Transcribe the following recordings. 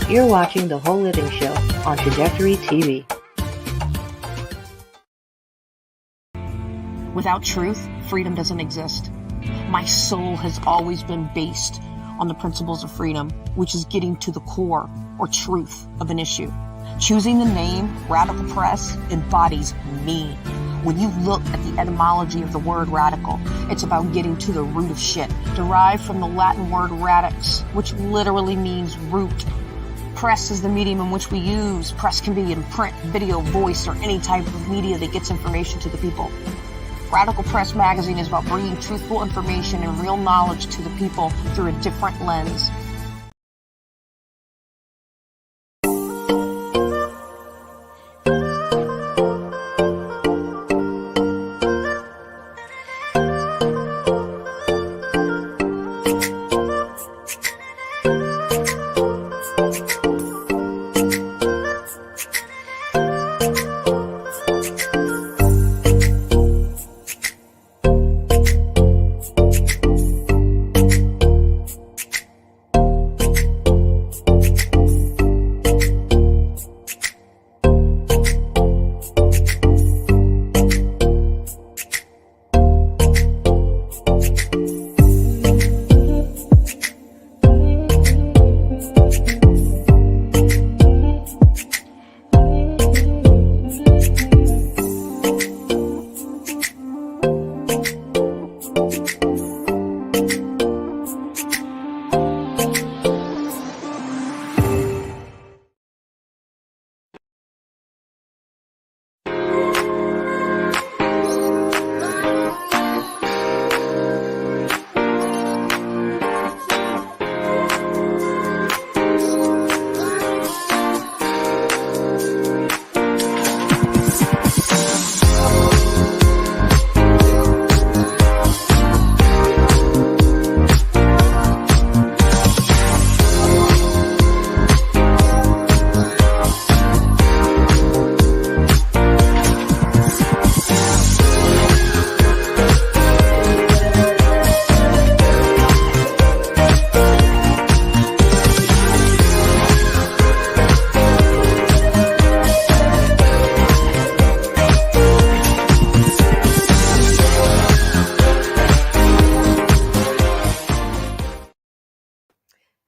You're watching The Whole Living Show on Trajectory TV. Without truth, freedom doesn't exist. My soul has always been based on the principles of freedom, which is getting to the core or truth of an issue. Choosing the name Radical Press embodies me. When you look at the etymology of the word radical, it's about getting to the root of shit, derived from the Latin word radix, which literally means root. Press is the medium in which we use. Press can be in print, video, voice, or any type of media that gets information to the people. Radical Press magazine is about bringing truthful information and real knowledge to the people through a different lens.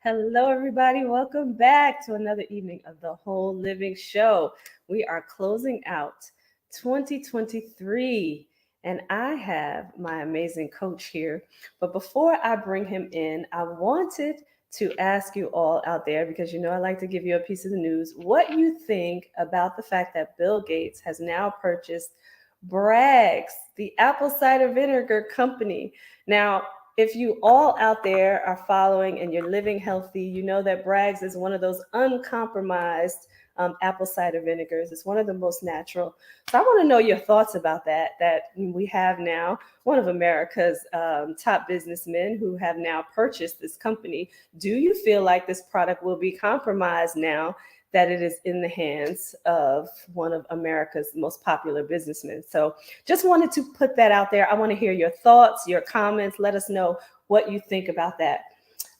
Hello, everybody. Welcome back to another evening of The Whole Living Show. We are closing out 2023, and I have my amazing coach here. But before I bring him in, I wanted to ask you all out there, because you know I like to give you a piece of the news, what you think about the fact that Bill Gates has now purchased Bragg's, the apple cider vinegar company. Now, if you all out there are following and you're living healthy, you know that Bragg's is one of those uncompromised apple cider vinegars. It's one of the most natural. So I want to know your thoughts about that we have now one of America's top businessmen who have now purchased this company. Do you feel like this product will be compromised now that it is in the hands of one of America's most popular businessmen? So just wanted to put that out there. I want to hear your thoughts, your comments. Let us know what you think about that.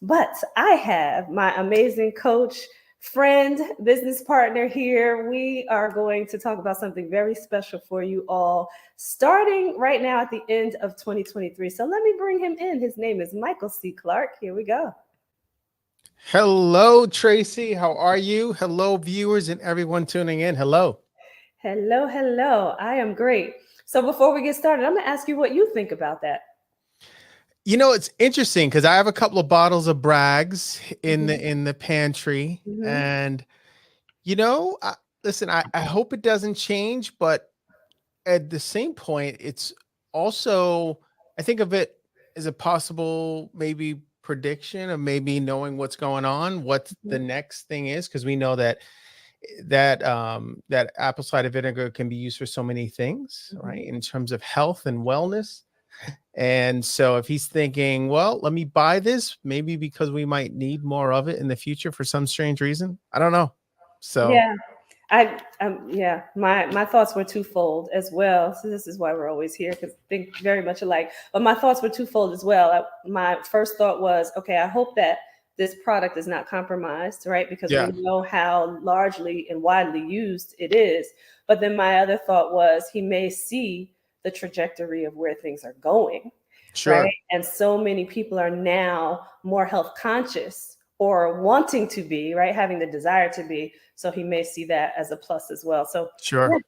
But I have my amazing coach, friend, business partner here. We are going to talk about something very special for you all, starting right now at the end of 2023. So let me bring him in. His name is Michael C. Clark. Here we go. Hello, Tracy. How are you? Hello, viewers and everyone tuning in. Hello. Hello, hello. I am great. So before we get started, I'm going to ask you what you think about that. You know, it's interesting because I have a couple of bottles of Bragg's in the pantry, and you know, listen, I hope it doesn't change, but at the same point, it's also, I think of it as a possible maybe prediction of maybe knowing what's going on, what the next thing is, because we know that apple cider vinegar can be used for so many things, right? In terms of health and wellness. And so if he's thinking, well, let me buy this, maybe because we might need more of it in the future for some strange reason. I don't know. So yeah, my thoughts were twofold as well. So this is why we're always here, because think very much alike. But my thoughts were twofold as well. My first thought was, okay, I hope that this product is not compromised, right? Because we Yeah. know how largely and widely used it is. But then my other thought was he may see the trajectory of where things are going, right? Sure. And so many people are now more health conscious or wanting to be, right? Having the desire to be. So he may see that as a plus as well. So yeah, Sure.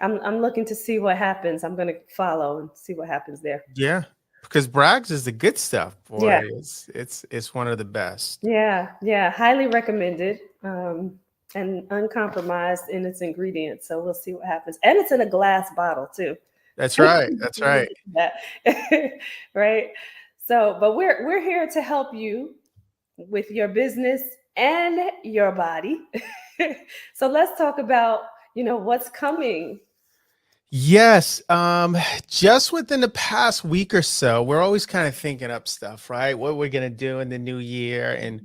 I'm looking to see what happens. I'm going to follow and see what happens there. Yeah. Because Bragg's is the good stuff, Yeah. boy. It's one of the best. Yeah. Highly recommended. And uncompromised in its ingredients. So we'll see what happens. And it's in a glass bottle too. That's right. That's right. That right. So, but we're here to help you with your business and your body. So let's talk about, what's coming. Yes. Just within the past week or so, we're always kind of thinking up stuff, right? What we're gonna do in the new year. And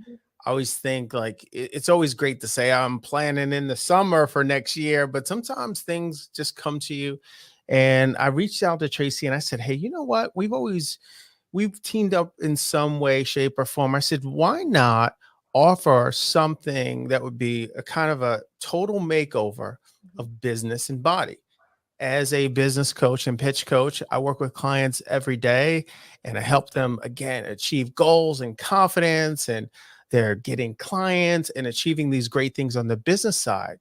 I always think like it's always great to say I'm planning in the summer for next year, but sometimes things just come to you. And I reached out to Tracy and I said, hey, you know what? We've teamed up in some way, shape, or form. I said, why not offer something that would be a kind of a total makeover of business and body? As a business coach and pitch coach, I work with clients every day and I help them again achieve goals and confidence, and they're getting clients and achieving these great things on the business side.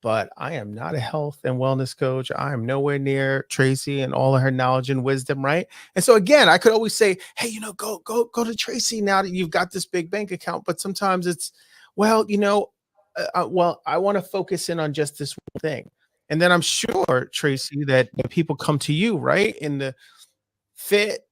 But I am not a health and wellness coach. I am nowhere near Tracy and all of her knowledge and wisdom, right? And so again, I could always say, hey, go to Tracy now that you've got this big bank account. But sometimes it's, well, I want to focus in on just this one thing. And then I'm sure, Tracy, that the people come to you, right? In the fit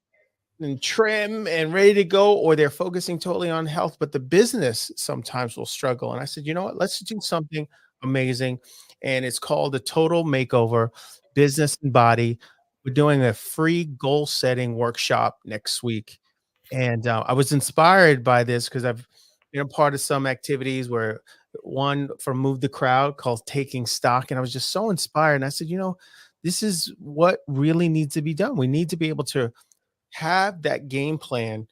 and trim and ready to go, or they're focusing totally on health, but the business sometimes will struggle. And I said, you know what? Let's do something amazing. And it's called the Total Makeover Business and Body. We're doing a free goal setting workshop next week. And I was inspired by this because I've been a part of some activities where one from Move the Crowd called Taking Stock. And I was just so inspired. And I said, this is what really needs to be done. We need to be able to have that game plan.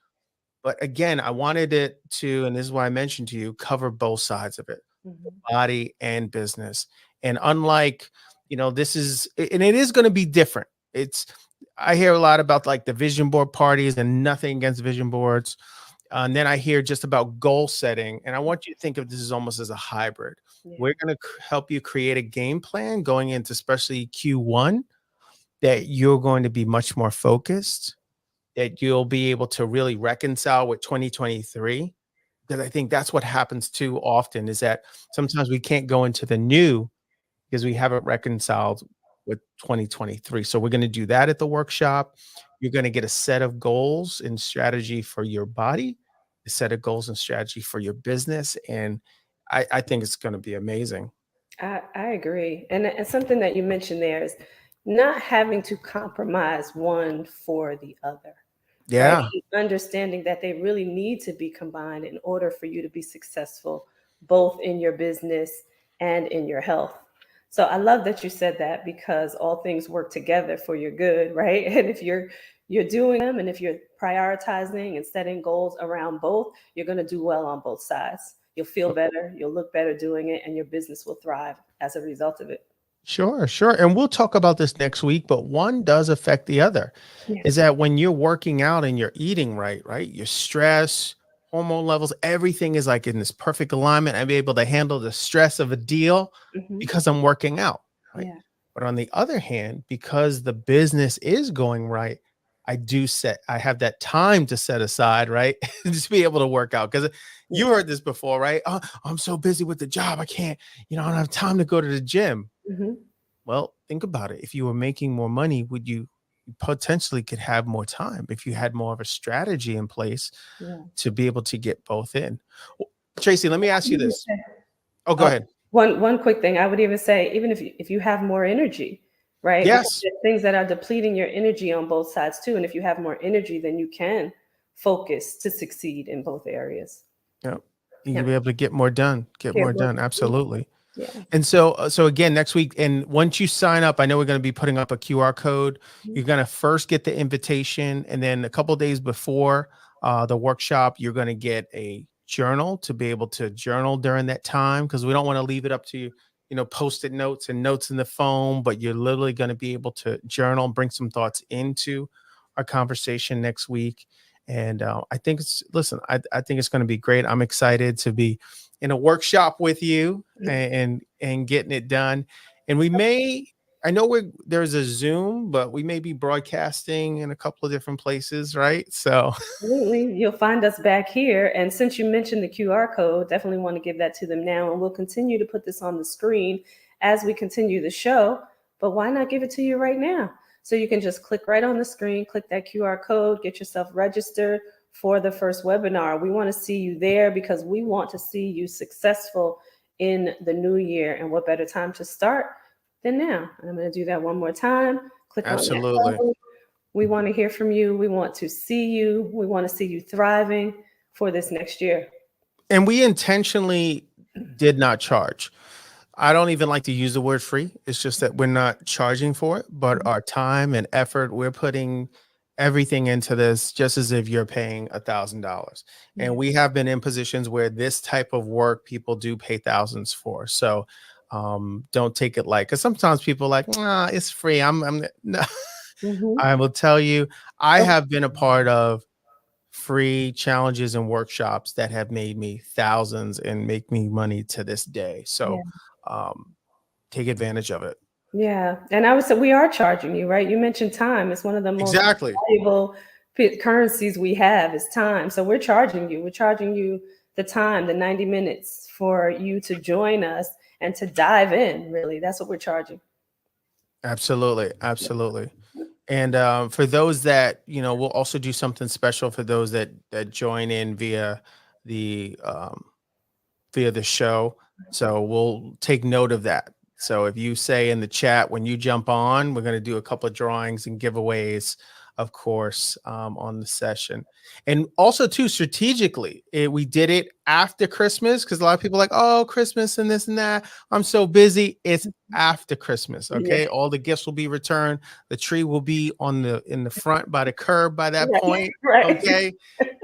But again, I wanted it to, and this is why I mentioned to you, cover both sides of it, Mhm. body and business. And unlike, this is, and it is going to be different. I hear a lot about like the vision board parties, and nothing against vision boards. And then I hear just about goal setting. And I want you to think of this as almost as a hybrid. Yeah. We're going to help you create a game plan going into especially Q1 that you're going to be much more focused, that you'll be able to really reconcile with 2023. Because I think that's what happens too often, is that sometimes we can't go into the new because we haven't reconciled with 2023. So we're going to do that at the workshop. You're going to get a set of goals and strategy for your body, a set of goals and strategy for your business. And I think it's going to be amazing. I agree. And something that you mentioned there is not having to compromise one for the other, right? Yeah. Understanding that they really need to be combined in order for you to be successful, both in your business and in your health. So I love that you said that, because all things work together for your good, right? And if you're doing them, and if you're prioritizing and setting goals around both, you're going to do well on both sides. You'll feel better, you'll look better doing it, and your business will thrive as a result of it. Sure, sure. And we'll talk about this next week, but one does affect the other. Yeah. Is that when you're working out and you're eating right? Your stress, hormone levels, everything is like in this perfect alignment. I'm able to handle the stress of a deal Mhm. because I'm working out, right? Yeah. But on the other hand, because the business is going right, I have that time to set aside, right? Just be able to work out. Because you heard this before, right? Oh, I'm so busy with the job. I can't, I don't have time to go to the gym. Mhm. Well, think about it. If you were making more money, you potentially could have more time if you had more of a strategy in place Yeah. to be able to get both in. Tracy, let me ask you this. Oh, go Oh, ahead. one quick thing. I would even say, even if you have more energy, right? Because Yes. there's things that are depleting your energy on both sides too. And if you have more energy, then you can focus to succeed in both areas. Yeah. You Yeah. can be able to get more done. Get Get more more- done. Absolutely. Yeah. And so again, next week, and once you sign up, I know we're going to be putting up a QR code. Mhm. You're going to first get the invitation, and then a couple of days before the workshop, you're going to get a journal, to be able to journal during that time, because we don't want to leave it up to you, post-it notes and notes in the phone, but you're literally going to be able to journal and bring some thoughts into our conversation next week. And I think I think it's going to be great. I'm excited to be in a workshop with you and getting it done. And I know there's a Zoom, but we may be broadcasting in a couple of different places, right? So Absolutely. You'll find us back here. And since you mentioned the QR code, definitely want to give that to them now. And we'll continue to put this on the screen as we continue the show. But why not give it to you right now? So you can just click right on the screen, click that QR code, get yourself registered for the first webinar. We want to see you there because we want to see you successful in the new year. And what better time to start than now? And I'm going to do that one more time. Click absolutely. on that code. We want to hear from you. We want to see you. We want to see you thriving for this next year. And we intentionally did not charge. I don't even like to use the word free. It's just that we're not charging for it, but our time and effort, we're putting everything into this just as if you're paying $1,000. And we have been in positions where this type of work people do pay thousands for. So don't take it like, because sometimes people are like, nah, it's free. No. I will tell you, I have been a part of free challenges and workshops that have made me thousands and make me money to this day. So take advantage of it. Yeah. And I would say we are charging you, right? You mentioned time. It's one of the most Exactly. valuable currencies we have is time. So we're charging you. We're charging you the time, the 90 minutes for you to join us and to dive in, really. That's what we're charging. Absolutely. Absolutely. And for those that, we'll also do something special for those that join in via the show. So we'll take note of that. So if you say in the chat when you jump on, we're going to do a couple of drawings and giveaways, of course, on the session. And also too, strategically, we did it after Christmas, because a lot of people are like, oh, Christmas and this and that, I'm so busy. It's after Christmas. Okay. Yeah. All the gifts will be returned. The tree will be in the front by the curb by that point. Right. Okay.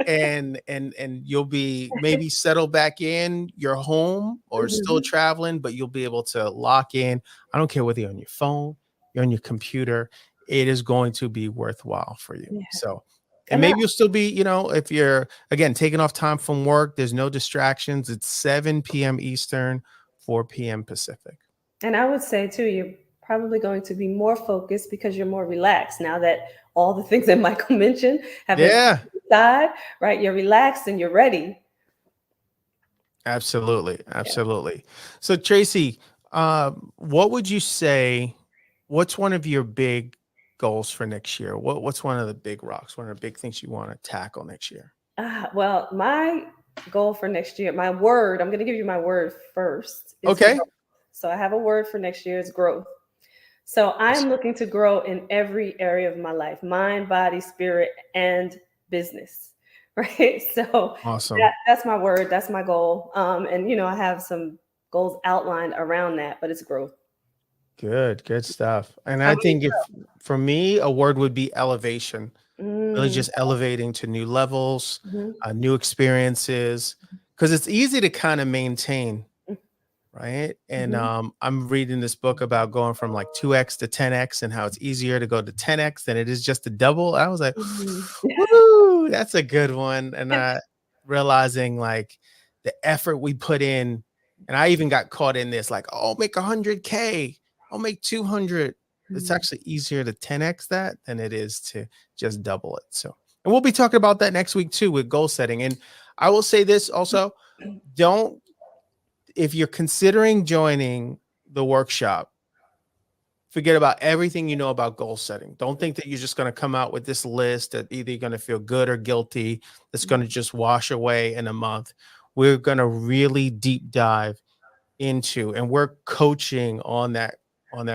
And you'll be maybe settled back in your home or still traveling, but you'll be able to lock in. I don't care whether you're on your phone, you're on your computer, it is going to be worthwhile for you. Yeah. So, and maybe you'll still be, if you're, again, taking off time from work, there's no distractions. It's 7 p.m. Eastern, 4 p.m. Pacific. And I would say too, you're probably going to be more focused because you're more relaxed now that all the things that Michael mentioned have been aside, right? You're relaxed and you're ready. Absolutely. Absolutely. Yeah. So Tracy, what would you say, what's one of your big goals for next year? What's one of the big rocks, one of the big things you want to tackle next year? Well, my goal for next year, my word, I'm going to give you my word first. Okay. Growth. So I have a word for next year, is growth. So I'm looking to grow in every area of my life, mind, body, spirit, and business. Right. So awesome. That's my word. That's my goal. And, I have some goals outlined around that, but it's growth. Good stuff. And I think for me, a word would be elevation, really just elevating to new levels, new experiences, because it's easy to kind of maintain. Right. And I'm reading this book about going from like 2x to 10x and how it's easier to go to 10x than it is just to double. I was like, woo, that's a good one. And realizing like the effort we put in, and I even got caught in this, like, oh, make 100K, I'll make 200. It's actually easier to 10x that than it is to just double it. So, and we'll be talking about that next week too with goal setting. And I will say this also, if you're considering joining the workshop, forget about everything you know about goal setting. Don't think that you're just going to come out with this list that either you're going to feel good or guilty, that's going to just wash away in a month. We're going to really deep dive into, and we're coaching on that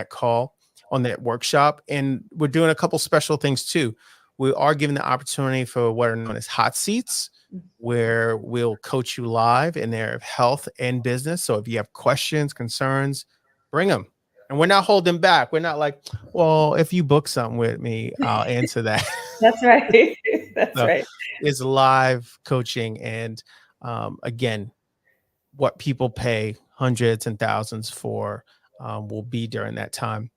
call, on that workshop. And we're doing a couple special things too. We are giving the opportunity for what are known as hot seats, where we'll coach you live in their health and business. So if you have questions, concerns, bring them. And we're not holding back. We're not like, well, if you book something with me, I'll answer that. That's right. That's right. It's live coaching. And Again, what people pay hundreds and thousands for will be during that time.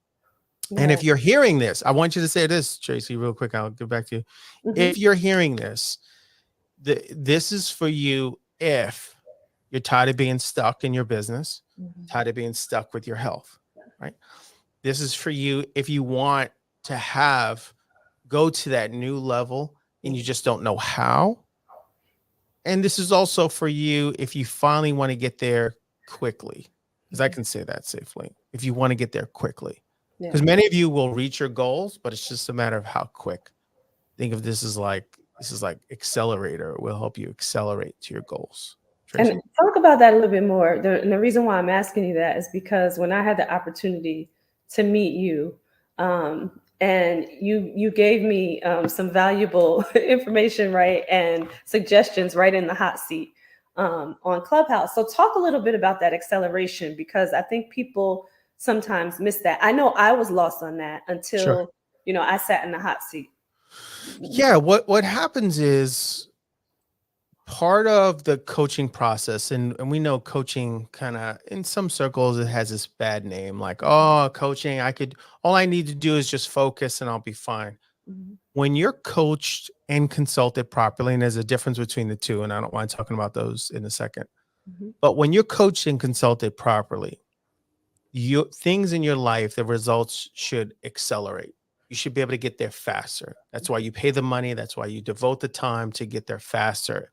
And Yeah. if you're hearing this, I want you to say this, Tracy, real quick. I'll get back to you. If you're hearing this, this is for you if you're tired of being stuck in your business, tired of being stuck with your health, right? This is for you if you want to go to that new level and you just don't know how. And this is also for you if you finally want to get there quickly, because I can say that safely, if you want to get there quickly. Yeah. Because many of you will reach your goals, but it's just a matter of how quick. Think of this as like accelerator. It will help you accelerate to your goals. Tracy? And talk about that a little bit more. And the reason why I'm asking you that is because when I had the opportunity to meet you, and you gave me some valuable information, right, and suggestions right in the hot seat on Clubhouse. So talk a little bit about that acceleration, because I think people sometimes miss that. I know I was lost on that Sure. until I sat in the hot seat. Yeah, what happens is part of the coaching process, and we know coaching kind of in some circles it has this bad name, like, oh, coaching, all I need to do is just focus and I'll be fine. Mhm. When you're coached and consulted properly, and there's a difference between the two, and I don't mind talking about those in a second, Mhm. but when you're coached and consulted properly, things in your life, the results should accelerate. You should be able to get there faster. That's why you pay the money. That's why you devote the time to get there faster.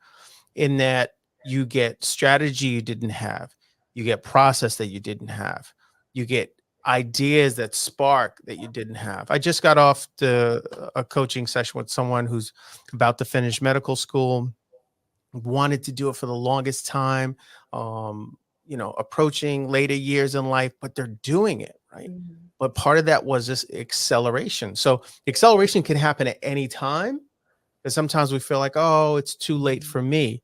In that you get strategy you didn't have, you get process that you didn't have, you get ideas that spark that you didn't have. I just got off a coaching session with someone who's about to finish medical school, wanted to do it for the longest time, approaching later years in life, but they're doing it, right? Mhm. But part of that was this acceleration. So acceleration can happen at any time, because sometimes we feel like, oh, it's too late for me.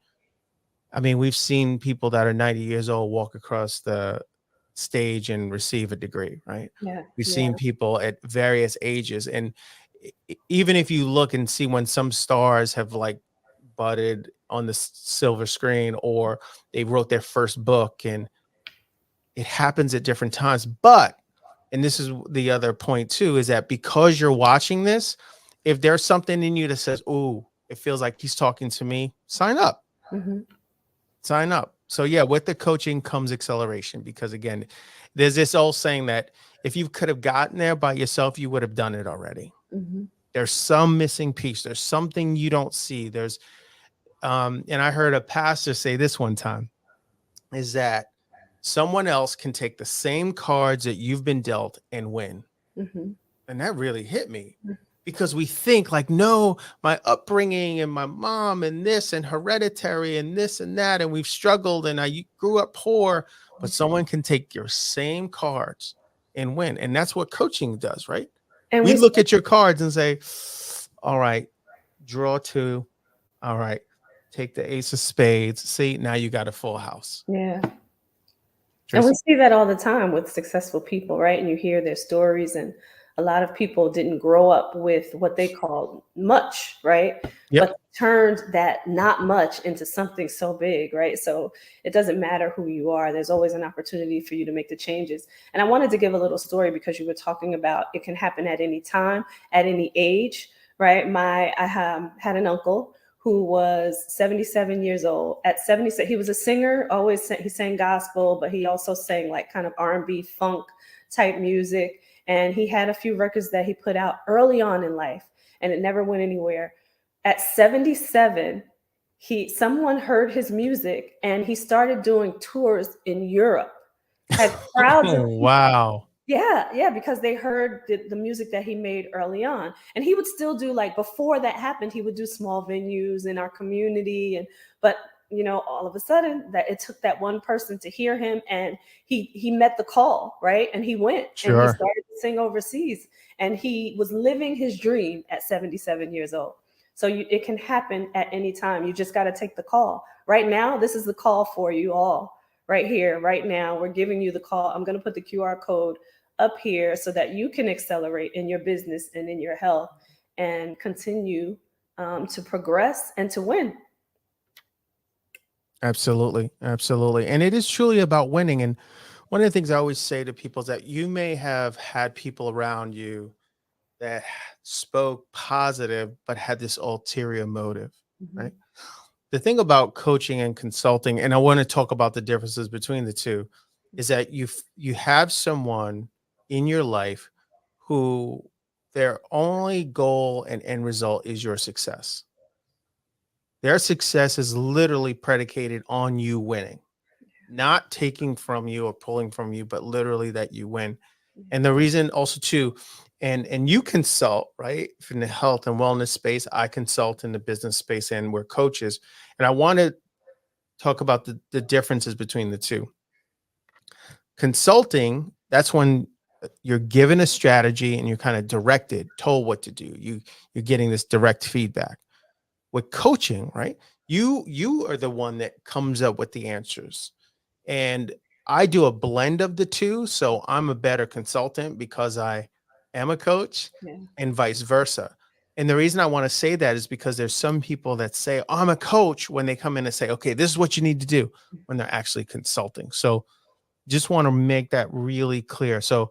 I mean, we've seen people that are 90 years old walk across the stage and receive a degree, right? Yeah. We've Yeah. seen people at various ages. And even if you look and see when some stars have like budded on the silver screen, or they wrote their first book, and it happens at different times. But, and this is the other point too, is that because you're watching this, if there's something in you that says, "Ooh, it feels like he's talking to me," sign up. Mhm. Sign up. So yeah, with the coaching comes acceleration, because again, there's this old saying that if you could have gotten there by yourself, you would have done it already. Mhm. There's some missing piece. There's something you don't see. And I heard a pastor say this one time, is that someone else can take the same cards that you've been dealt and win. Mhm. And that really hit me, because we think like, no, my upbringing and my mom and this and hereditary and this and that, and we've struggled and I grew up poor, but someone can take your same cards and win. And that's what coaching does, right? And We we look at your cards and say, all right, draw two. All right, take the ace of spades. See, now you got a full house. Yeah. And we Tracy? see that all the time with successful people, right? And you hear their stories, and a lot of people didn't grow up with what they call much, right? Yep. But turned that not much into something so big, right? So it doesn't matter who you are, there's always an opportunity for you to make the changes. And I wanted to give a little story, because you were talking about it can happen at any time, at any age, right? I had an uncle who was 77 years old. At 76, he was a singer, he sang gospel, but he also sang like kind of R&B funk type music. And he had a few records that he put out early on in life, and it never went anywhere. At 77, someone heard his music and he started doing tours in Europe, had crowds of Oh, wow. yeah, because they heard the music that he made early on. And he would still do, like, before that happened, he would do small venues in our community. But all of a sudden, that it took that one person to hear him, and he met the call, right? And he went and he Sure. started to sing overseas, and he was living his dream at 77 years old. So it can happen at any time. You just got to take the call. Right now, this is the call for you all. Right here, right now, we're giving you the call. I'm going to put the QR code up here so that you can accelerate in your business and in your health, and continue to progress and to win. Absolutely. Absolutely. And it is truly about winning. And one of the things I always say to people is that you may have had people around you that spoke positive, but had this ulterior motive, Mhm. right? The thing about coaching and consulting, and I want to talk about the differences between the two, is that you have someone in your life who their only goal and end result is your success. Their success is literally predicated on you winning, not taking from you or pulling from you, but literally that you win. Yeah. And the reason also too, and you consult, right, in the health and wellness space. I consult in the business space, and we're coaches. And I want to talk about the differences between the two. Consulting, that's when you're given a strategy and you're kind of directed, told what to do. You're getting this direct feedback. With coaching, right? You are the one that comes up with the answers. And I do a blend of the two. So I'm a better consultant because I am a coach, Yeah. and vice versa. And the reason I want to say that is because there's some people that say, "Oh, I'm a coach," when they come in and say, "Okay, this is what you need to do," when they're actually consulting. So just want to make that really clear. So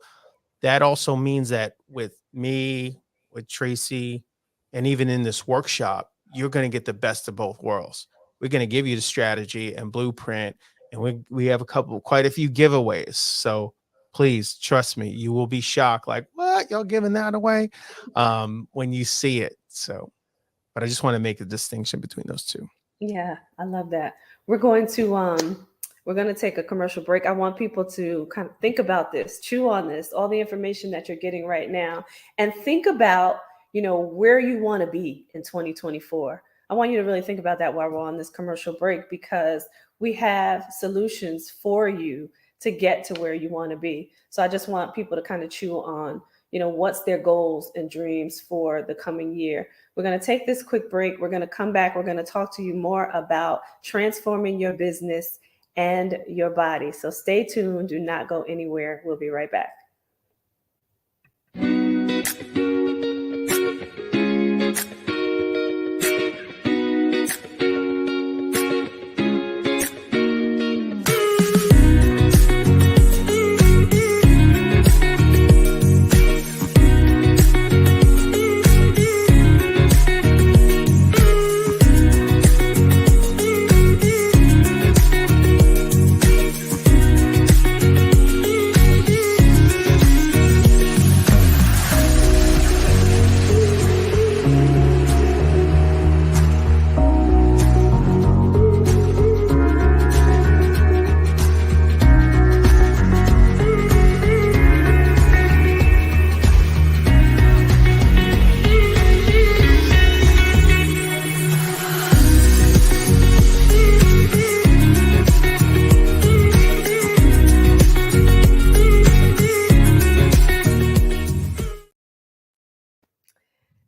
that also means that with me, with Tracy, and even in this workshop, you're going to get the best of both worlds. We're going to give you the strategy and blueprint, and we have quite a few giveaways. So please trust me, you will be shocked. Like, what? Y'all giving that away? When you see it. So, but I just want to make a distinction between those two. Yeah, I love that. We're going to take a commercial break. I want people to kind of think about this, chew on this, all the information that you're getting right now, and think about, where you want to be in 2024. I want you to really think about that while we're on this commercial break, because we have solutions for you to get to where you want to be. So I just want people to kind of chew on, what's their goals and dreams for the coming year. We're going to take this quick break. We're going to come back. We're going to talk to you more about transforming your business and your body. So stay tuned. Do not go anywhere. We'll be right back.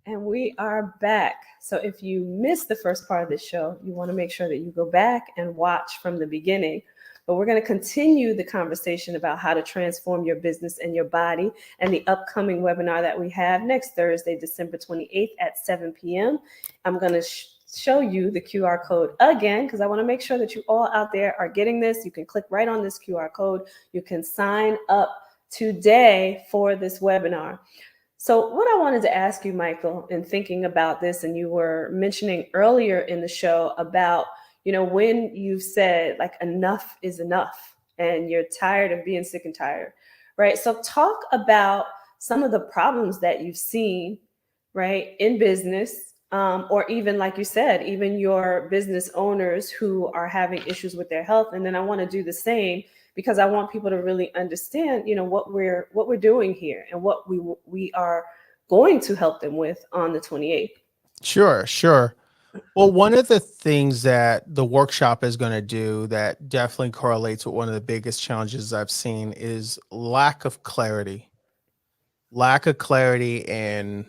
And we are back. So if you missed the first part of the show, you want to make sure that you go back and watch from the beginning. But we're going to continue the conversation about how to transform your business and your body, and the upcoming webinar that we have next Thursday, December 28th at 7 p.m. I'm going to show you the QR code again, because I want to make sure that you all out there are getting this. You can click right on this QR code. You can sign up today for this webinar. So what I wanted to ask you, Michael, in thinking about this, and you were mentioning earlier in the show about, when you said like enough is enough and you're tired of being sick and tired, right? So talk about some of the problems that you've seen, right, in business, or even like you said, even your business owners who are having issues with their health. And then I want to do the same, because I want people to really understand, what we're doing here and what we are going to help them with on the 28th. Sure, sure. Well, one of the things that the workshop is going to do that definitely correlates with one of the biggest challenges I've seen is lack of clarity. Lack of clarity in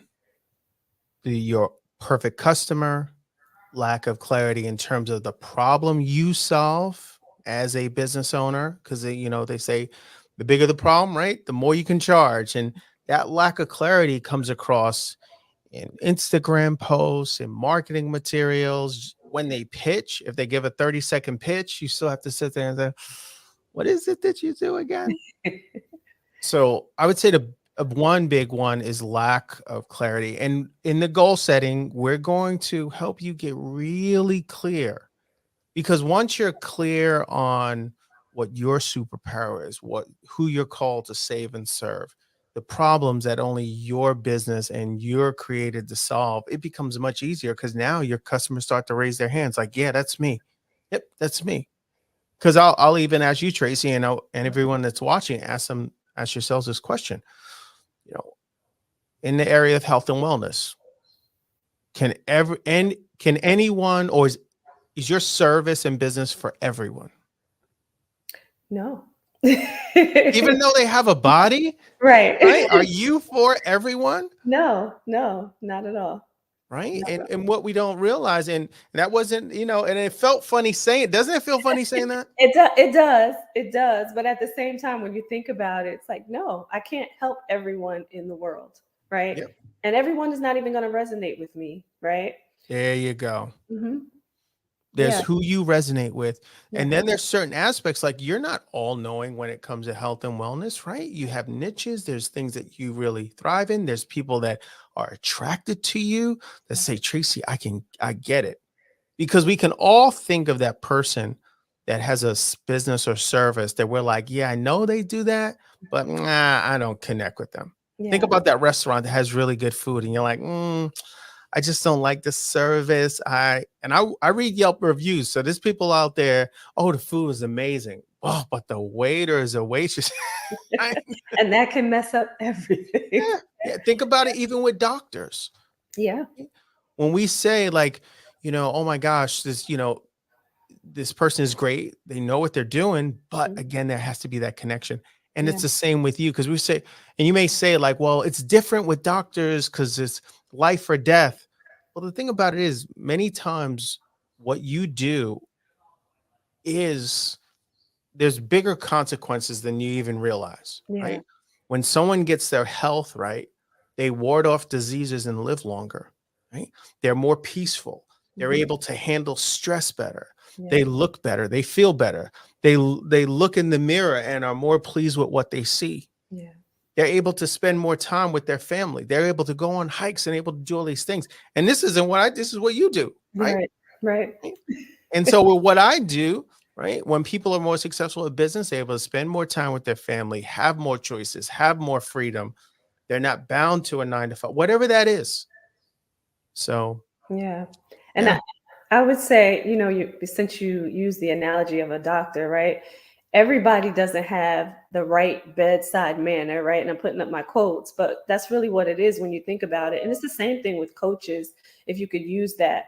your perfect customer, lack of clarity in terms of the problem you solve as a business owner, because they say the bigger the problem, right, the more you can charge. And that lack of clarity comes across in Instagram posts and marketing materials, when they pitch, if they give a 30-second pitch, you still have to sit there and say, what is it that you do again? So I would say the one big one is lack of clarity. And in the goal setting, we're going to help you get really clear, because once you're clear on what your superpower is, who you're called to save and serve, the problems that only your business and you're created to solve, it becomes much easier, because now your customers start to raise their hands like, yeah, that's me. Yep, that's me. Because I'll even ask you, Tracy, and everyone that's watching, ask yourselves this question. You know, in the area of health and wellness, can anyone, or is your service and business for everyone? No. Even though they have a body, Right. right? Are you for everyone? No, not at all. Right. Not at all. And what we don't realize, and that wasn't, and it felt funny saying, doesn't it feel funny saying that? It does. But at the same time, when you think about it, it's like, no, I can't help everyone in the world. Right. Yep. And everyone is not even going to resonate with me. Right. There you go. Mm-hmm. There's Yeah. who you resonate with. Yeah. And then there's certain aspects, like you're not all knowing when it comes to health and wellness, right? You have niches. There's things that you really thrive in. There's people that are attracted to you that say, Tracy, I get it. Because we can all think of that person that has a business or service that we're like, yeah, I know they do that, but I don't connect with them. Yeah. Think about that restaurant that has really good food and you're like, I just don't like the service. I read Yelp reviews. So there's people out there, oh, the food is amazing. Oh, but the waiters or waitress. And that can mess up everything. Yeah. Think about it even with doctors. Yeah. When we say like, oh my gosh, this person is great. They know what they're doing. But again, there has to be that connection. And it's the same with you, because we say, and you may say like, well, it's different with doctors because it's life or death. Well, the thing about it is many times what you do is there's bigger consequences than you even realize, right? When someone gets their health right, they ward off diseases and live longer, right? They're more peaceful. They're able to handle stress better. They look better. They feel better. They look in the mirror and are more pleased with what they see. Yeah. They're able to spend more time with their family. They're able to go on hikes and able to do all these things. And this is what you do, right? Right. And so with what I do, right, when people are more successful at business, they're able to spend more time with their family, have more choices, have more freedom. They're not bound to a 9 to 5, whatever that is. So, yeah. And I would say, since you use the analogy of a doctor, right? Everybody doesn't have the right bedside manner, right? And I'm putting up my quotes, but that's really what it is when you think about it. And it's the same thing with coaches, if you could use that.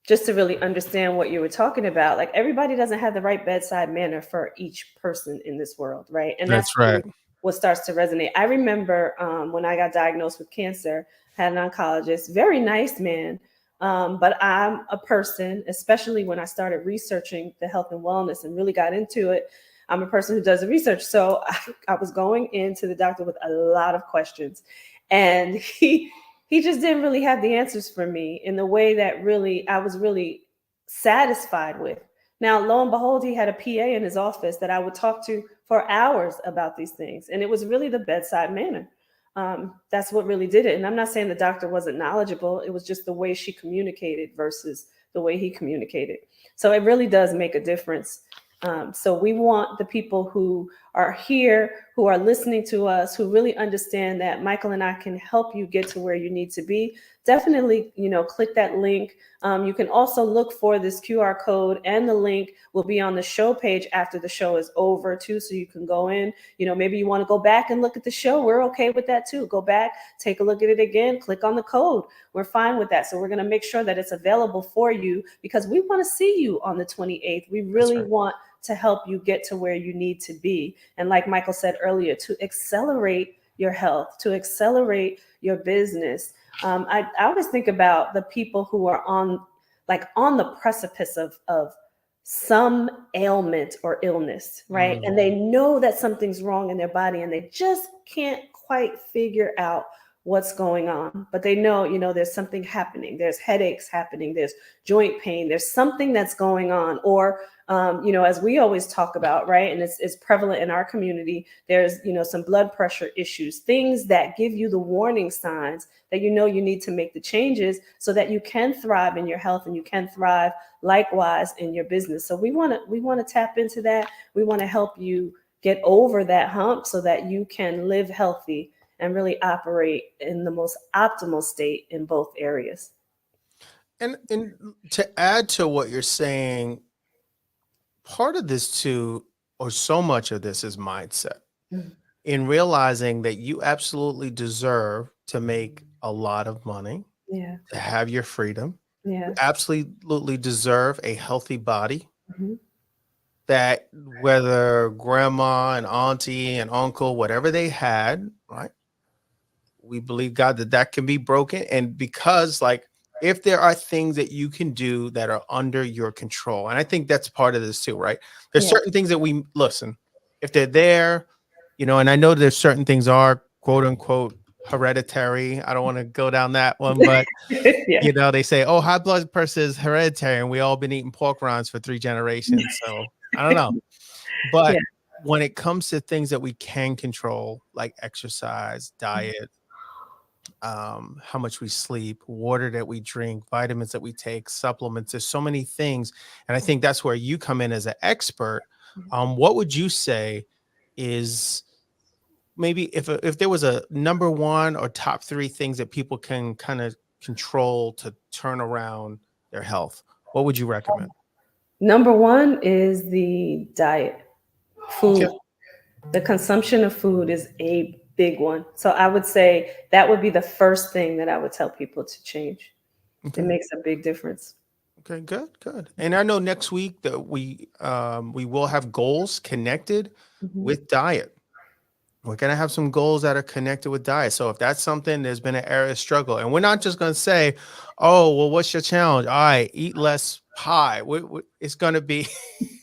Just to really understand what you were talking about. Like everybody doesn't have the right bedside manner for each person in this world, right? And that's right. really what starts to resonate. I remember when I got diagnosed with cancer, had an oncologist, very nice man. But I'm a person, especially when I started researching the health and wellness and really got into it, I'm a person who does the research. So I was going into the doctor with a lot of questions, and he just didn't really have the answers for me in the way that really I was really satisfied with. Now, lo and behold, he had a PA in his office that I would talk to for hours about these things. And it was really the bedside manner. That's what really did it. And I'm not saying the doctor wasn't knowledgeable. It was just the way she communicated versus the way he communicated. So it really does make a difference. So we want the people who are here, who are listening to us, who really understand that Michael and I can help you get to where you need to be. Definitely, click that link. You can also look for this QR code, and the link will be on the show page after the show is over too. So you can go in, maybe you want to go back and look at the show. We're okay with that too. Go back, take a look at it again, click on the code. We're fine with that. So we're going to make sure that it's available for you, because we want to see you on the 28th. We really want to help you get to where you need to be. And like Michael said earlier, to accelerate your health, to accelerate your business. I always think about the people who are on the precipice of some ailment or illness, right? And they know that something's wrong in their body and they just can't quite figure out what's going on, but they know, there's something happening. There's headaches happening. There's joint pain. There's something that's going on. Or, as we always talk about, right? And it's prevalent in our community. There's, some blood pressure issues, things that give you the warning signs that, you need to make the changes so that you can thrive in your health and you can thrive likewise in your business. So we want to tap into that. We want to help you get over that hump so that you can live healthy and really operate in the most optimal state in both areas. And to add to what you're saying, part of this too, or so much of this is mindset. Mhm. In realizing that you absolutely deserve to make a lot of money, Yeah. to have your freedom. Yeah. You absolutely deserve a healthy body. Mhm. That whether grandma and auntie and uncle, whatever they had, right? We believe God that that can be broken. And because like, if there are things that you can do that are under your control, and I think that's part of this too, right? There's Yeah. certain things that we listen, if they're there, and I know there's certain things are quote unquote hereditary. I don't want to go down that one, but Yeah. they say, oh, high blood pressure is hereditary, and we all been eating pork rinds for 3 generations. So I don't know. Yeah. But when it comes to things that we can control, like exercise, diet, how much we sleep, water that we drink, vitamins that we take, supplements, there's so many things. And I think that's where you come in as an expert. What would you say is maybe if there was a number one or top three things that people can kind of control to turn around their health, what would you recommend? Number one is the diet, Okay. food. The consumption of food is a big one. So I would say that would be the first thing that I would tell people to change. It Okay. makes a big difference. Okay, good. And I know next week that we will have goals connected Mhm. with diet. We're going to have some goals that are connected with diet. So if that's something, there's been an area of struggle. And we're not just going to say, oh, well, what's your challenge? All right, eat less pie. It's going to be,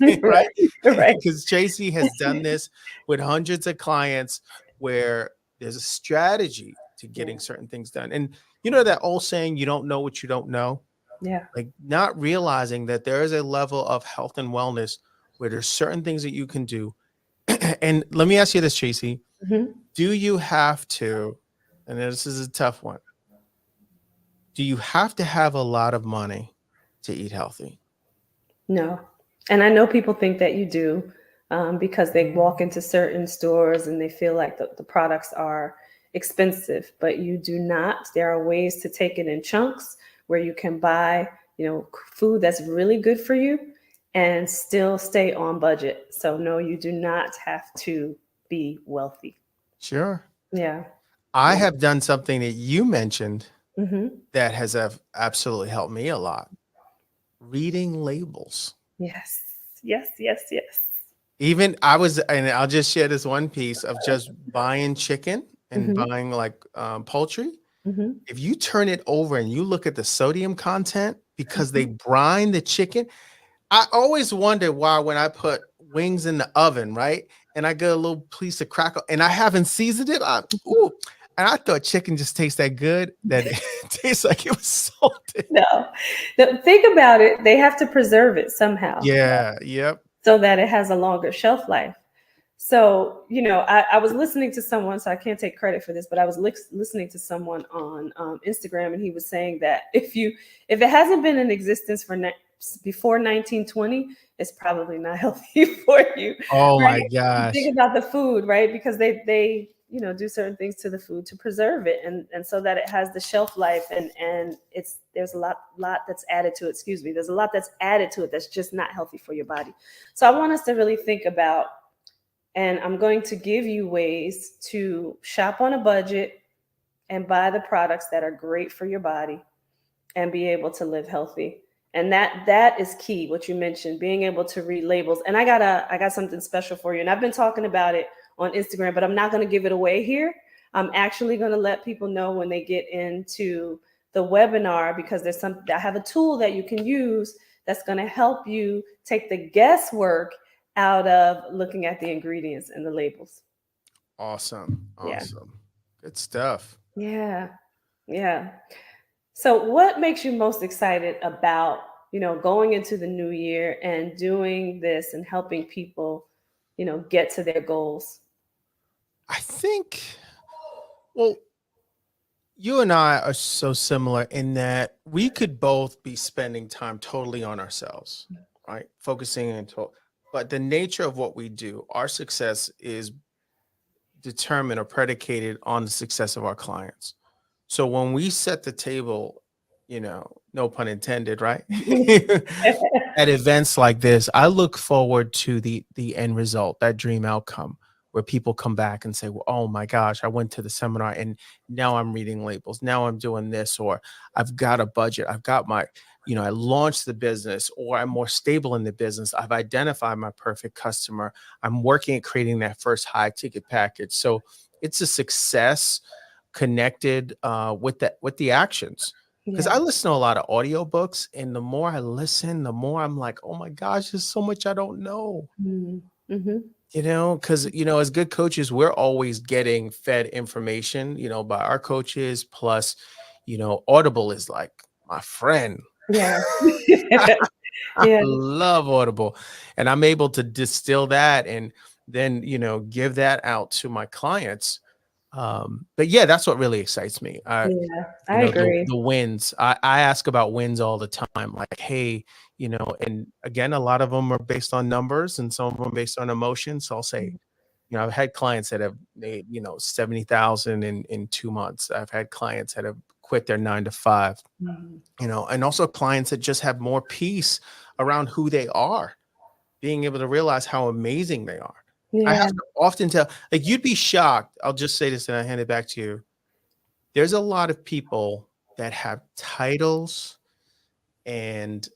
right? Right. Right. Because Tracy has done this with hundreds of clients where there's a strategy to Yeah. getting certain things done. And you know that old saying, you don't know what you don't know? Yeah. Like not realizing that there is a level of health and wellness where there's certain things that you can do. And let me ask you this, Tracy. Mhm. Do you have to, and this is a tough one, do you have to have a lot of money to eat healthy? No. And I know people think that you do, because they walk into certain stores and they feel like the products are expensive, but you do not. There are ways to take it in chunks where you can buy, food that's really good for you and still stay on budget. So no, you do not have to be wealthy. Sure. Yeah. I Yeah. have done something that you mentioned Hmm. that has absolutely helped me a lot. Reading labels. Yes. Yes. Yes. Yes. Even and I'll just share this one piece of just buying chicken and Hmm. buying like poultry. Hmm. If you turn it over and you look at the sodium content because they Hmm. brine the chicken, I always wonder why when I put wings in the oven, right? And I get a little piece of crackle and I haven't seasoned it. Ooh, and I thought chicken just tastes that good that it tastes like it was salted. No. No, think about it. They have to preserve it somehow Yeah, yep. so that it has a longer shelf life. So, I was listening to someone, so I can't take credit for this, but I was listening to someone on Instagram, and he was saying that if it hasn't been in existence before 1920, it's probably not healthy for you, Oh right? my gosh. Think about the food, right? Because they do certain things to the food to preserve it, and so that it has the shelf life, and there's a lot that's added to it. Excuse me, there's a lot that's added to it that's just not healthy for your body. So I want us to really think about. And I'm going to give you ways to shop on a budget and buy the products that are great for your body and be able to live healthy. And that is key, what you mentioned, being able to read labels. And I got something special for you. And I've been talking about it on Instagram, but I'm not going to give it away here. I'm actually going to let people know when they get into the webinar, because I have a tool that you can use that's going to help you take the guesswork out of looking at the ingredients and the labels. Awesome. Yeah. Awesome. Good stuff. Yeah. Yeah. So what makes you most excited about, going into the new year and doing this and helping people, get to their goals? I think, well, you and I are so similar in that we could both be spending time totally on ourselves, right? Focusing into, but the nature of what we do, our success is determined or predicated on the success of our clients. So when we set the table, no pun intended, right? At events like this, I look forward to the end result, that dream outcome where people come back and say, well, oh my gosh, I went to the seminar and now I'm reading labels. Now I'm doing this, or I've got a budget. I've got my, I launched the business, or I'm more stable in the business. I've identified my perfect customer. I'm working at creating that first high ticket package. So it's a success connected with the actions, because I Yeah. listen to a lot of audiobooks, and the more I listen, the more I'm like, oh my gosh, there's so much I don't know. Mm-hmm. Because as good coaches, we're always getting fed information, by our coaches. Plus, Audible is like my friend. Yeah. I Yeah. love Audible, and I'm able to distill that and then give that out to my clients. But yeah, that's what really excites me. Yeah. I agree. The wins. I ask about wins all the time. Like, hey, and again, a lot of them are based on numbers and some of them based on emotion. So I'll say, I've had clients that have made, 70,000 in 2 months. I've had clients that have quit their 9 to 5, Mhm. and also clients that just have more peace around who they are, being able to realize how amazing they are. I have Yeah. to often tell, like, you'd be shocked. I'll just say this and I hand it back to you. There's a lot of people that have and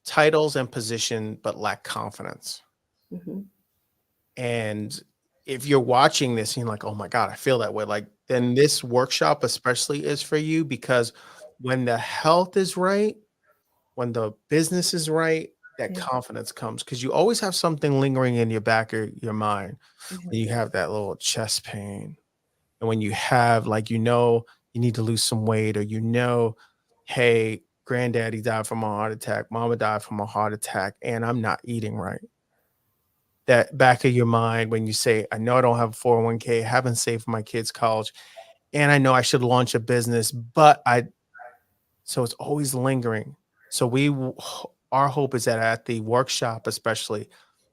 titles and position, but lack confidence. Mhm. And if you're watching this and you're like, oh my God, I feel that way, like, then this workshop especially is for you, because when the health is right, when the business is right, that Yeah. confidence comes, because you always have something lingering in your back of your mind. Yeah. When you have that little chest pain, and when you have, like, you need to lose some weight, or hey, granddaddy died from a heart attack, mama died from a heart attack, and I'm not eating right. That back of your mind when you say, I know I don't have a 401k, haven't saved for my kids' college, and I know I should launch a business, but so it's always lingering. So our hope is that at the workshop, especially,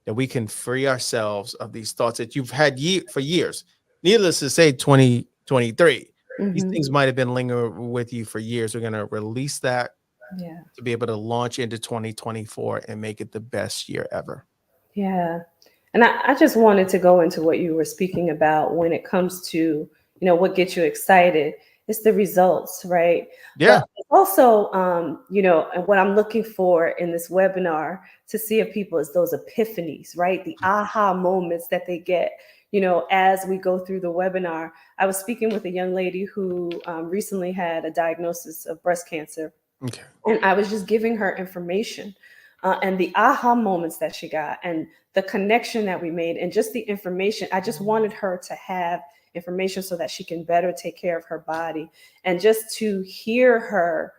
that we can free ourselves of these thoughts that you've had for years. Needless to say, 2023, these Mhm. things might have been lingering with you for years. We're going to release that Yeah. to be able to launch into 2024 and make it the best year ever. Yeah. And I just wanted to go into what you were speaking about when it comes to, what gets you excited. It's the results, right? But Yeah. also, and what I'm looking for in this webinar to see of people is those epiphanies, right? The aha moments that they get, as we go through the webinar. I was speaking with a young lady who recently had a diagnosis of breast cancer, Okay. and I was just giving her information, and the aha moments that she got and the connection that we made and just the information. I just wanted her to have information so that she can better take care of her body, and just to hear her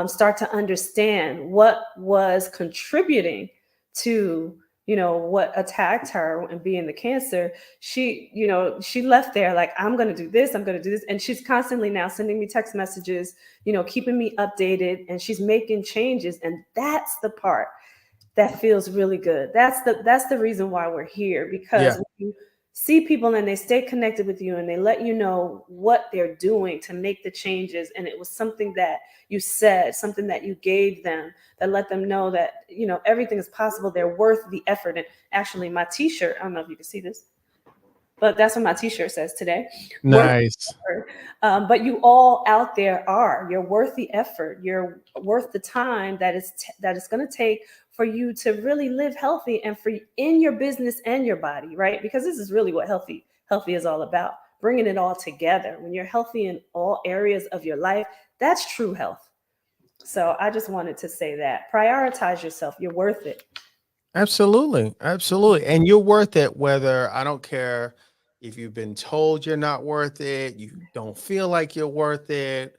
start to understand what was contributing to what attacked her and being the cancer. She left there like, I'm going to do this, I'm going to do this, and she's constantly now sending me text messages, keeping me updated, and she's making changes. And that's the part that feels really good. That's the reason why we're here, because Yeah. when you see people and they stay connected with you and they let you know what they're doing to make the changes, and it was something that you said, something that you gave them, that let them know that everything is possible, they're worth the effort. And actually, my t-shirt, I don't know if you can see this, but that's what my t-shirt says today. Worth Nice. effort. But you all out there you're worth the effort. You're worth the time that it's going to take for you to really live healthy, and for in your business and your body, right? Because this is really what healthy is all about, bringing it all together. When you're healthy in all areas of your life, that's true health. So I just wanted to say that prioritize yourself. You're worth it. Absolutely. Absolutely. And you're worth it, whether, I don't care, if you've been told you're not worth it, you don't feel like you're worth it,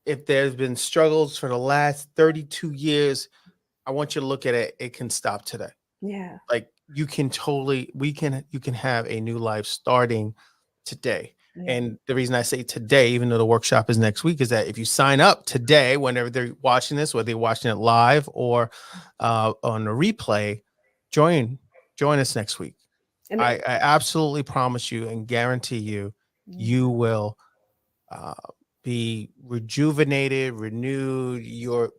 if there's been struggles for the last 32 years, I want you to look at it. It can stop today. Yeah. Like you can totally, you can have a new life starting today. Yeah. And the reason I say today, even though the workshop is next week, is that if you sign up today, whenever they're watching this, whether they're watching it live or on a replay, join join us next week. And I absolutely promise you and guarantee you, you will uh, be rejuvenated, renewed. Your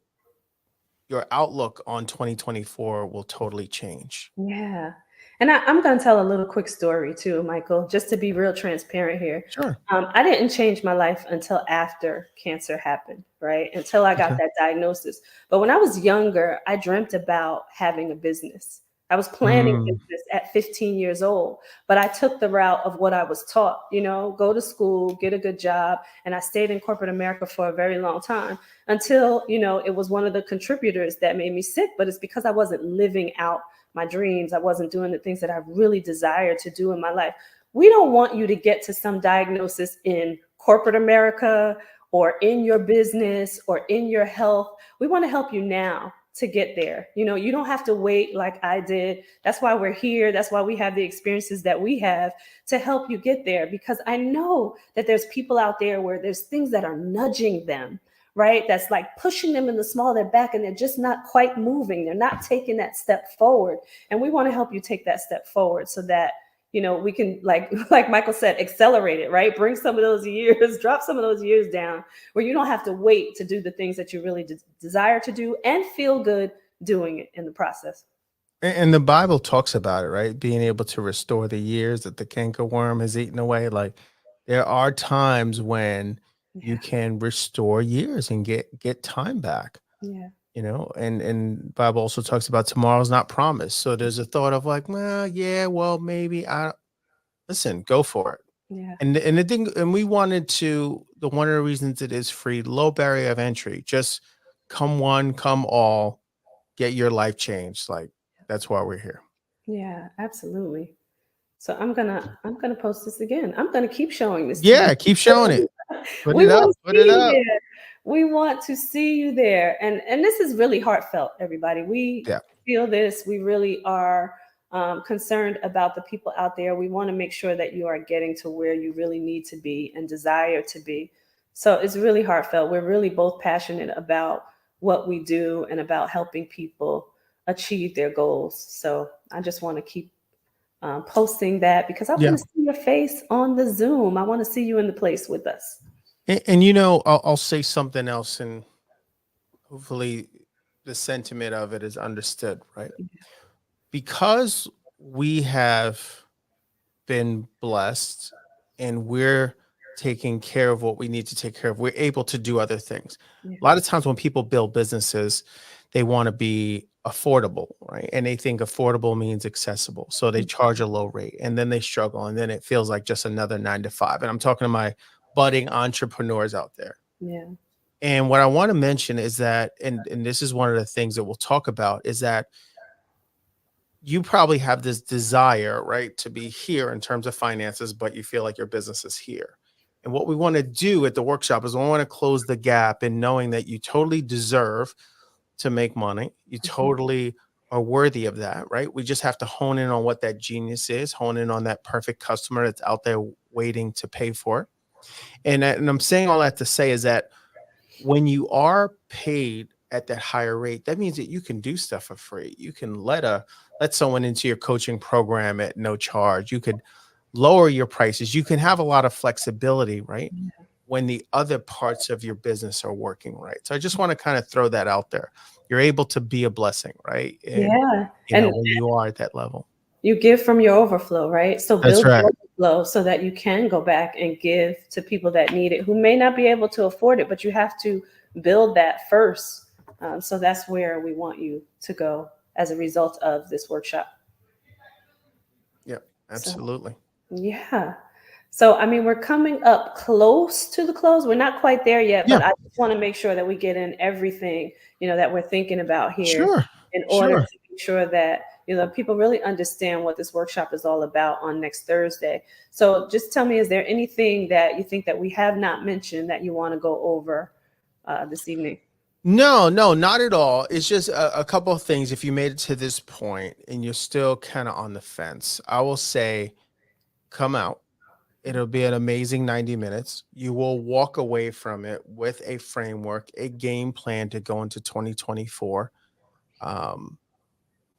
outlook on 2024 will totally change. yeah. And I'm going to tell a little quick story too, Michael, just to be real transparent here. Sure. I didn't change my life until after cancer happened, right? Until I got Okay. that diagnosis. But when I was younger, I dreamt about having a business. I was planning Mm, business at 15 years old, but I took the route of what I was taught, go to school, get a good job. And I stayed in corporate America for a very long time until, it was one of the contributors that made me sick, but it's because I wasn't living out my dreams. I wasn't doing the things that I really desired to do in my life. We don't want you to get to some diagnosis in corporate America or in your business or in your health. We want to help you now to get there. You don't have to wait like I did. That's why we're here. That's why we have the experiences that we have to help you get there, because I know that there's people out there where there's things that are nudging them, right? That's like pushing them in the small of their back and they're just not quite moving. They're not taking that step forward. And we want to help you take that step forward so that we can, like Michael said, accelerate it, right? Bring some of those years, drop some of those years down where you don't have to wait to do the things that you really desire to do and feel good doing it in the process. and the Bible talks about it, right? Being able to restore the years that the cankerworm has eaten away. Like there are times when you Yeah. can restore years and get time back. Yeah. And Bible also talks about tomorrow's not promised. So there's a thought of like, well, yeah, well, maybe I listen, go for it. Yeah. And the thing, and we wanted to, the one of the reasons it is free, low barrier of entry, just come one, come all, get your life changed. Like that's why we're here. Yeah, absolutely. So I'm gonna post this again. I'm gonna keep showing this to you. Yeah, keep showing it. Put We it up, want to put it see you up. there. We want to see you there. And this is really heartfelt, everybody. We Yeah. feel this. We really are concerned about the people out there. We want to make sure that you are getting to where you really need to be and desire to be. So it's really heartfelt. We're really both passionate about what we do and about helping people achieve their goals. So I just want to keep posting that because I want Yeah. to see your face on the Zoom. I want to see you in the place with us. And I'll say something else and hopefully the sentiment of it is understood, right? Because we have been blessed and we're taking care of what we need to take care of, we're able to do other things. Yeah. A lot of times when people build businesses, they want to be affordable, right? And they think affordable means accessible. So they charge a low rate and then they struggle. And then it feels like just another 9 to 5. And I'm talking to my budding entrepreneurs out there. Yeah. And what I want to mention is that, and this is one of the things that we'll talk about, is that you probably have this desire, right, to be here in terms of finances, but you feel like your business is here. And what we want to do at the workshop is we want to close the gap in knowing that you totally deserve to make money. You totally are worthy of that, right? We just have to hone in on what that genius is, hone in on that perfect customer that's out there waiting to pay for it. And I'm saying all that to say is that when you are paid at that higher rate, that means that you can do stuff for free. You can let someone into your coaching program at no charge. You could lower your prices. You can have a lot of flexibility, right? When the other parts of your business are working right. So I just want to kind of throw that out there. You're able to be a blessing, right? And Yeah. And when you are at that level. you give from your overflow, right? So That's build right. your overflow so that you can go back and give to people that need it, who may not be able to afford it, but you have to build that first. So that's where we want you to go as a result of this workshop. Yeah, So, absolutely. yeah. So, I mean, we're coming up close to the close. We're not quite there yet, Yeah, but I just want to make sure that we get in everything, that we're thinking about here sure. in order Sure. to make sure that, people really understand what this workshop is all about on next Thursday. So just tell me, is there anything that you think that we have not mentioned that you want to go over this evening? No, not at all. It's just a couple of things. If you made it to this point and you're still kind of on the fence, I will say, come out. It'll be an amazing 90 minutes. You will walk away from it with a framework, a game plan to go into 2024. Um,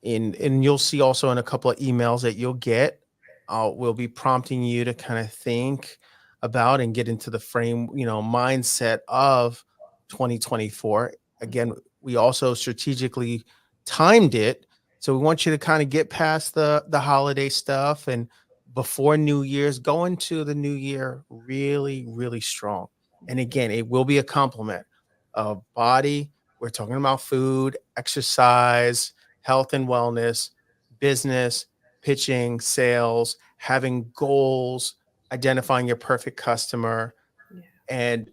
and you'll see also in a couple of emails that you'll get, we'll be prompting you to kind of think about and get into the frame, mindset of 2024. Again, we also strategically timed it, so we want you to kind of get past the holiday stuff and before New Year's, go into the new year really, really strong. And again, it will be a complement of body. We're talking about food, exercise, health and wellness, business, pitching, sales, having goals, identifying your perfect customer. Yeah. And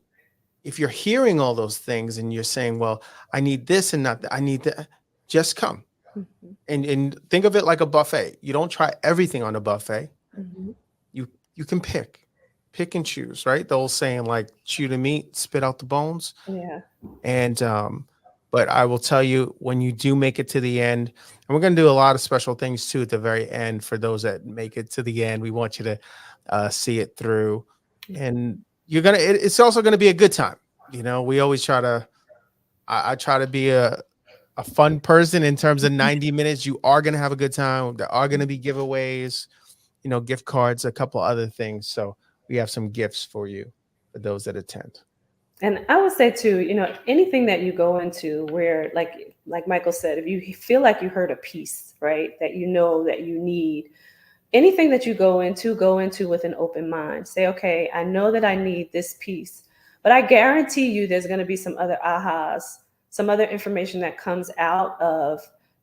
if you're hearing all those things and you're saying, well, I need this and not that, I need that, just come. Mm-hmm. And think of it like a buffet. You don't try everything on a buffet. Mm-hmm. You can pick and choose, right? The old saying, like, chew the meat, spit out the bones. Yeah. And but I will tell you, when you do make it to the end, and we're going to do a lot of special things too at the very end for those that make it to the end. We want you to see it through, and it's also going to be a good time. We always try to. I try to be a fun person in terms of 90 minutes. You are going to have a good time. There are going to be giveaways, gift cards, a couple other things. So we have some gifts for you for those that attend. And I would say too, anything that you go into where, like Michael said, if you feel like you heard a piece, right, that that you need, anything that you go into with an open mind. Say, okay, I know that I need this piece, but I guarantee you there's going to be some other ahas, some other information that comes out of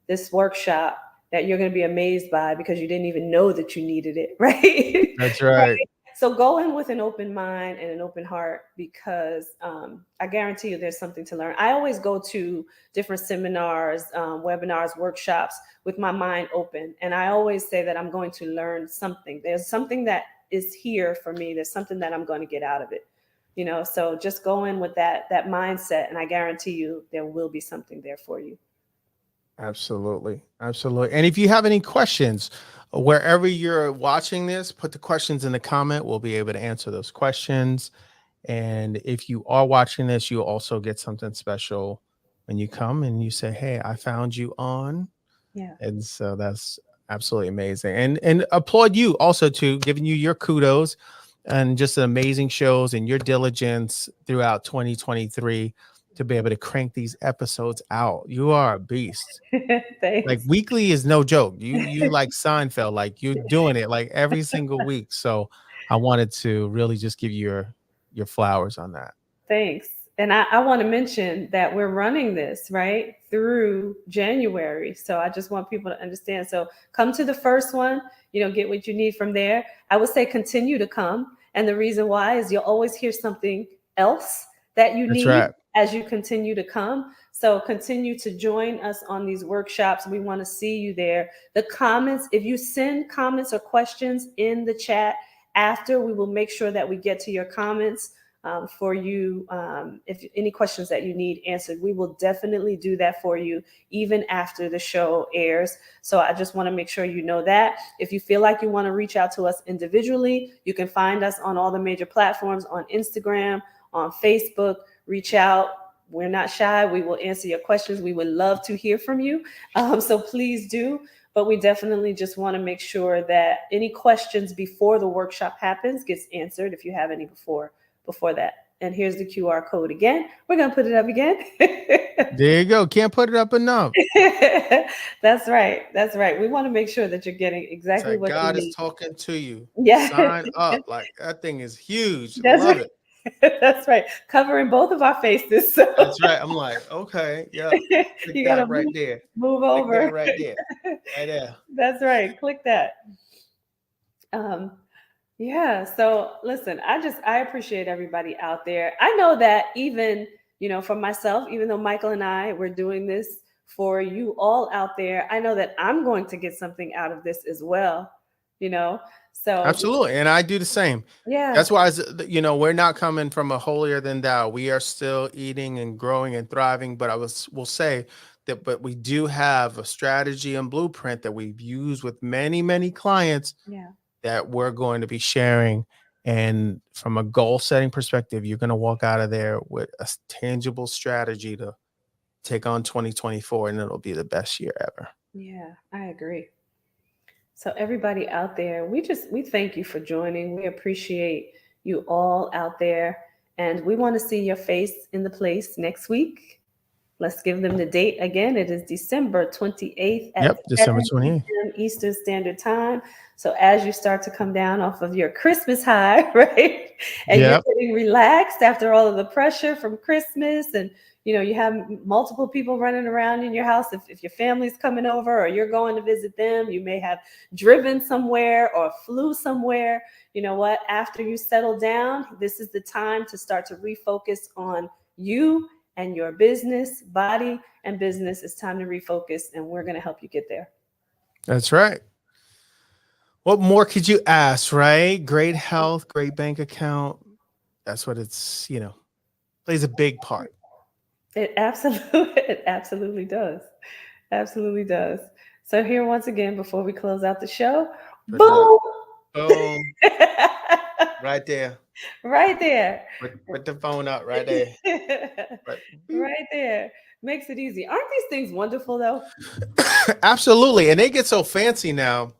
this workshop that you're going to be amazed by because you didn't even know that you needed it, right? That's right. So go in with an open mind and an open heart because I guarantee you there's something to learn. I always go to different seminars, webinars, workshops with my mind open. And I always say that I'm going to learn something. There's something that is here for me. There's something that I'm going to get out of it. So just go in with that mindset, and I guarantee you there will be something there for you. Absolutely. And if you have any questions, wherever you're watching this, put the questions in the comment. We'll be able to answer those questions. And if you are watching this, you'll also get something special when you come and you say, hey, I found you on. Yeah. And so that's absolutely amazing. And applaud you also to giving you your kudos and just amazing shows and your diligence throughout 2023 to be able to crank these episodes out. You are a beast. Thanks. Like, weekly is no joke. You like Seinfeld, like you're doing it like every single week. So I wanted to really just give you your flowers on that. Thanks. And I want to mention that we're running this right through January. So I just want people to understand. So come to the first one, get what you need from there. I would say continue to come. And the reason why is you'll always hear something else that you need as you continue to come. So continue to join us on these workshops. We want to see you there. The comments, if you send comments or questions in the chat after, we will make sure that we get to your comments for you. If any questions that you need answered, we will definitely do that for you even after the show airs. So I just want to make sure you know that. If you feel like you want to reach out to us individually, you can find us on all the major platforms, on Instagram, on Facebook. Reach out. We're not shy. We will answer your questions. We would love to hear from you. So please do. But we definitely just want to make sure that any questions before the workshop happens gets answered if you have any before that. And here's the QR code again. We're going to put it up again. There you go. Can't put it up enough. That's right. We want to make sure that you're getting exactly what God you need. is talking to you. Yeah. Sign up. Like, that thing is huge. That's Love right. it. That's right. Covering both of our faces. So. That's right. I'm like, okay, yeah. You got to right there. Move over. Click that right there. Right there. That's right. Click that. Yeah. So listen, I appreciate everybody out there. I know that even, for myself, even though Michael and I, we're doing this for you all out there. I know that I'm going to get something out of this as well, you know? So, Absolutely. And I do the same. yeah, That's why, we're not coming from a holier than thou. We are still eating and growing and thriving. But will say that, but we do have a strategy and blueprint that we've used with many, many clients yeah, that we're going to be sharing. And from a goal setting perspective, you're going to walk out of there with a tangible strategy to take on 2024, and it'll be the best year ever. yeah, I agree. So everybody out there, we thank you for joining. We appreciate you all out there, and we want to see your face in the place next week. Let's give them the date again. It is December 28th at Yep, December 7 28th. p.m. Eastern Standard Time. So as you start to come down off of your Christmas high, right? And you're Yep. getting relaxed after all of the pressure from Christmas, and you have multiple people running around in your house. If your family's coming over or you're going to visit them, you may have driven somewhere or flew somewhere. You know what? After you settle down, this is the time to start to refocus on you and your business, body and business. It's time to refocus, and we're going to help you get there. That's right. What more could you ask, right? Great health, great bank account. That's what plays a big part. It absolutely does. Absolutely does. So here once again, before we close out the show, boom. Boom. Right there. Right there. Put the phone up right there. Right there. Makes it easy. Aren't these things wonderful though? Absolutely. And they get so fancy now.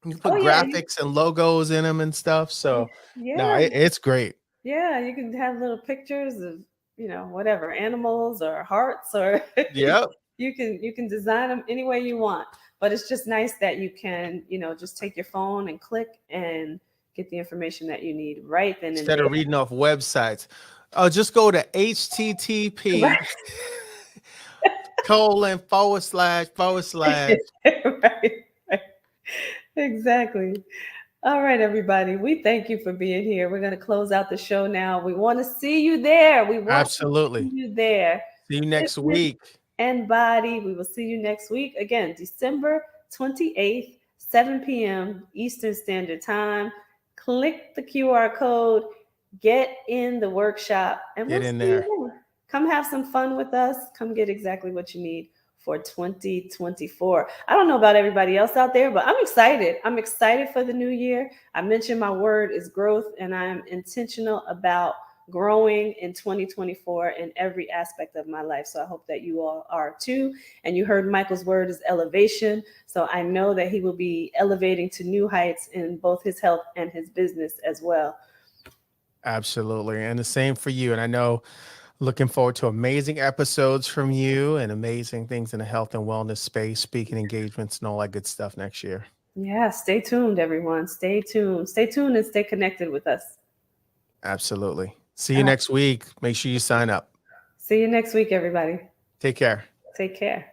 You put Oh yeah. graphics and logos in them and stuff. So no, Yeah. it's great. Yeah. You can have little pictures of, whatever, animals or hearts, or Yep. you can design them any way you want. But it's just nice that you can, just take your phone and click and get the information that you need right then and Instead there. of reading off websites, just go to http Right. colon / right. Right. Exactly. All right, everybody. We thank you for being here. We're going to close out the show now. We want to see you there. We want to see Absolutely. you there. See you next Business week. and body. We will see you next week. Again, December 28th, 7 p.m. Eastern Standard Time. Click the QR code, get in the workshop, and Get we'll in see you there. there. Come have some fun with us. Come get exactly what you need for 2024. I don't know about everybody else out there, but I'm excited. I'm excited for the new year. I mentioned my word is growth, and I'm intentional about growing in 2024 in every aspect of my life. So I hope that you all are too. And you heard Michael's word is elevation. So I know that he will be elevating to new heights in both his health and his business as well. Absolutely. And the same for you. And I know, looking forward to amazing episodes from you and amazing things in the health and wellness space, speaking engagements and all that good stuff next year. Yeah, stay tuned, everyone. Stay tuned. Stay tuned and stay connected with us. Absolutely. See you next week. Make sure you sign up. See you next week, everybody. Take care. Take care.